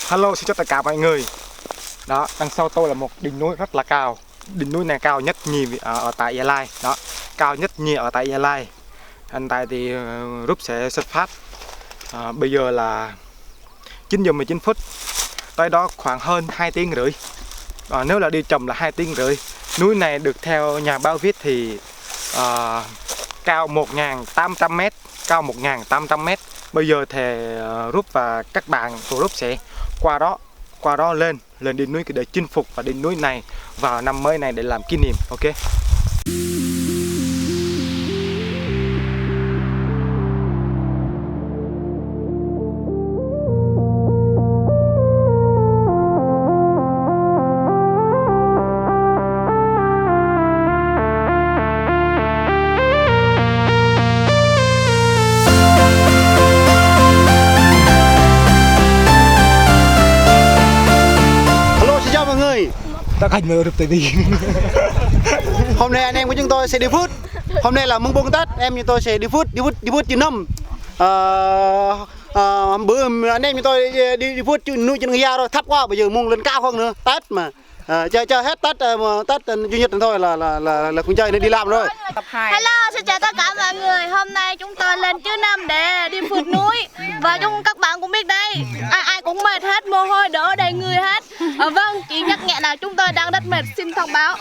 Hello, xin chào tất cả mọi người. Đó, đằng sau tôi là một đỉnh núi rất là cao. Đỉnh núi này cao nhất nhì ở tại Gia Lai. Đó, cao nhất nhì ở tại Gia Lai. Hiện tại thì group sẽ xuất phát. Bây giờ là 9 giờ 19 phút. Tới đó khoảng hơn 2 tiếng rưỡi. Nếu là đi chậm là 2 tiếng rưỡi. Núi này được theo nhà báo viết thì cao 1.800m, cao 1.800m. Bây giờ thì group và các bạn của group sẽ qua đó lên đỉnh núi để chinh phục và đỉnh núi này vào năm mới này để làm kỷ niệm. Ok. Ta cảnh mới được tới đi. Hôm nay anh em của chúng tôi sẽ đi phút. Hôm nay là mùng 4 Tết, em chúng tôi sẽ đi phút chữ năm. Bữa anh em chúng tôi đi phút nuôi trên người rồi thấp quá, bây giờ muốn lên cao hơn nữa. Tết mà chơi hết Tết Chủ nhật thôi là cũng chơi nên đi làm rồi. Hello, xin chào tất cả mọi người. Hôm nay chúng tôi lên chữ năm để đi phượt núi. Và các bạn cũng biết đây, ai cũng mệt hết, mồ hôi đổ đầy người hết. Vâng, chỉ nhắc nhẹ nào chúng tôi đang rất mệt, xin thông báo.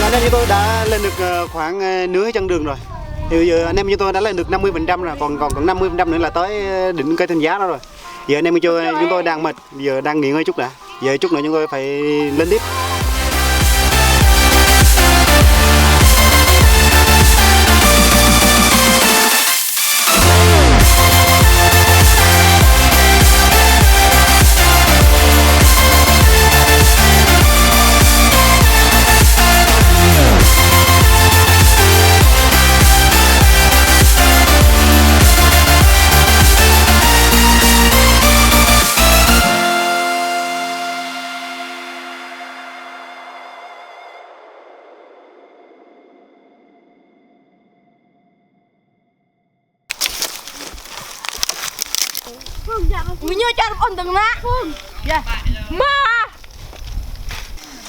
Anh em chúng tôi đã lên được khoảng nửa chặng đường rồi. Thì giờ anh em chúng tôi đã lên được 50% rồi, còn 50% nữa là tới đỉnh cây Thánh Giá đó rồi. Giờ anh em chúng tôi đang mệt, giờ đang nghỉ ngơi chút đã. Giờ chút nữa chúng tôi phải lên tiếp.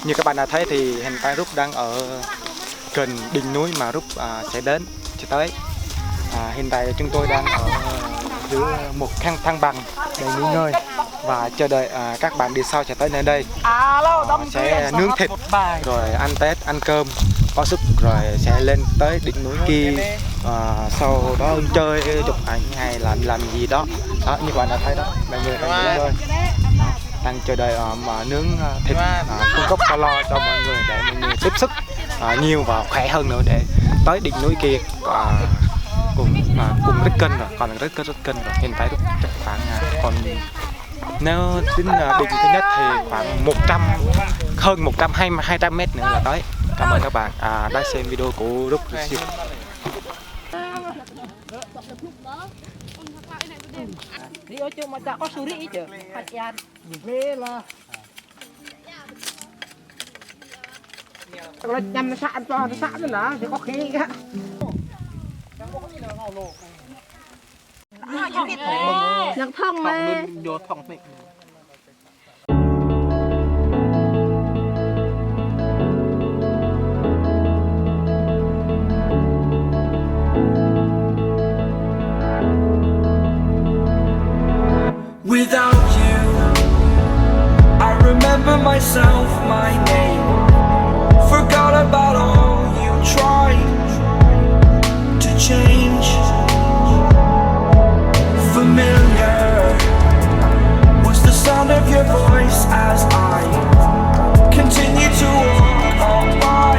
Như các bạn đã thấy thì hiện tại Rút đang ở gần đỉnh núi mà Rút sẽ đến sẽ tới. Hiện tại chúng tôi đang ở giữa một thang bằng để nghỉ ngơi và chờ đợi các bạn đi sau sẽ tới nơi đây. Sẽ nướng thịt rồi ăn Tết, ăn cơm có sức rồi sẽ lên tới đỉnh núi kia, sau đó chơi chụp ảnh hay làm gì đó. Đó, như các bạn đã thấy đó, mọi người đang nghỉ ngơi, đang chờ đợi mà nướng thịt, cung cấp calo cho mọi người để mọi người tiếp sức nhiều và khỏe hơn nữa để tới đỉnh núi kia cùng rất cân rồi, còn rất cân rồi. Hiện tại chắc khoảng còn nếu tính đỉnh thứ nhất thì khoảng 100 hơn 200 mét nữa là tới. Cảm ơn các bạn đã xem video của Rút Review. nhằm xã an toàn xã nữa nè thì có khí á Nhật thông ấy. vô thông mình. Without you, I remember myself, my name. Forgot about all you tried to change. Familiar was the sound of your voice as I continue to walk on by.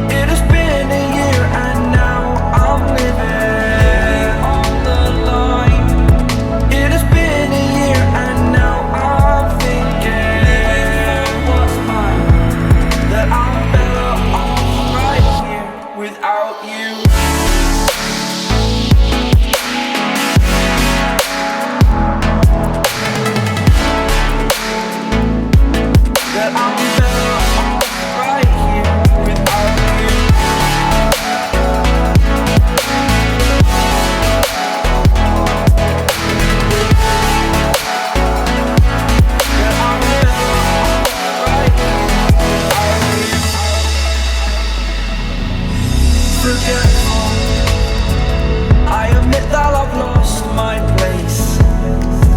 It has been a year and now I'm living on the line. It has been a year and now I'm thinking what's mine, that I'm better off right here without you. That I'm better off right here without you. That I'm better off right here without you. Forgetful, I admit that I've lost my place.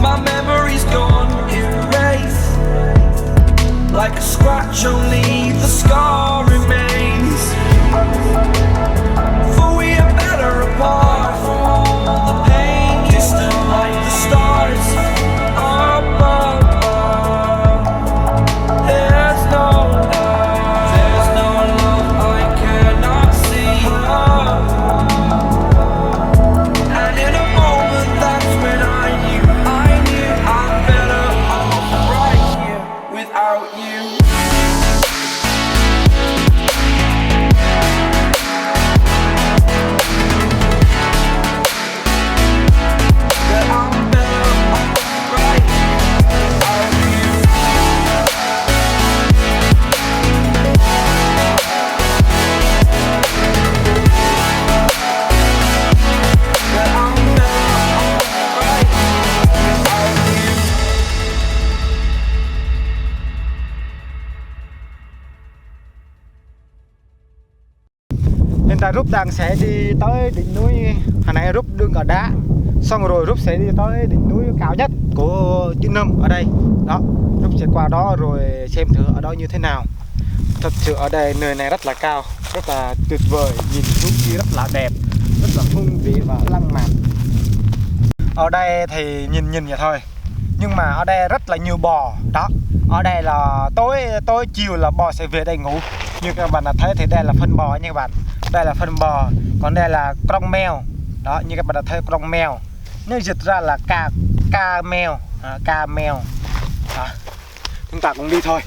My memory's gone erased. Like a scratch, only the scar remains. For we are better apart from all the pain. Distant like the stars above. There's no love I cannot see. And in a moment, that's when I knew I'm better off right here without you. That I'm better off right here without you. That I'm better off right here without you. Hiện tại Rút đang sẽ đi tới đỉnh núi. Hồi nãy Rút đứng ở đá, xong rồi Rút sẽ đi tới đỉnh núi cao nhất của Chữ Nâm ở đây. Đó, Rút sẽ qua đó rồi xem thử ở đó như thế nào. Thật sự ở đây nơi này rất là cao, rất là tuyệt vời, nhìn xuống kia rất là đẹp, rất là hung vĩ và lãng mạn. Ở đây thì nhìn vậy thôi, nhưng mà ở đây rất là nhiều bò. Đó, ở đây là tối chiều là bò sẽ về đây ngủ. Như các bạn đã thấy thì đây là phân bò nha các bạn. Đây là phân bò, còn đây là con mèo. Đó, như các bạn đã thấy con mèo. Nếu dịch ra là ca mèo. Đó, chúng ta cũng đi thôi.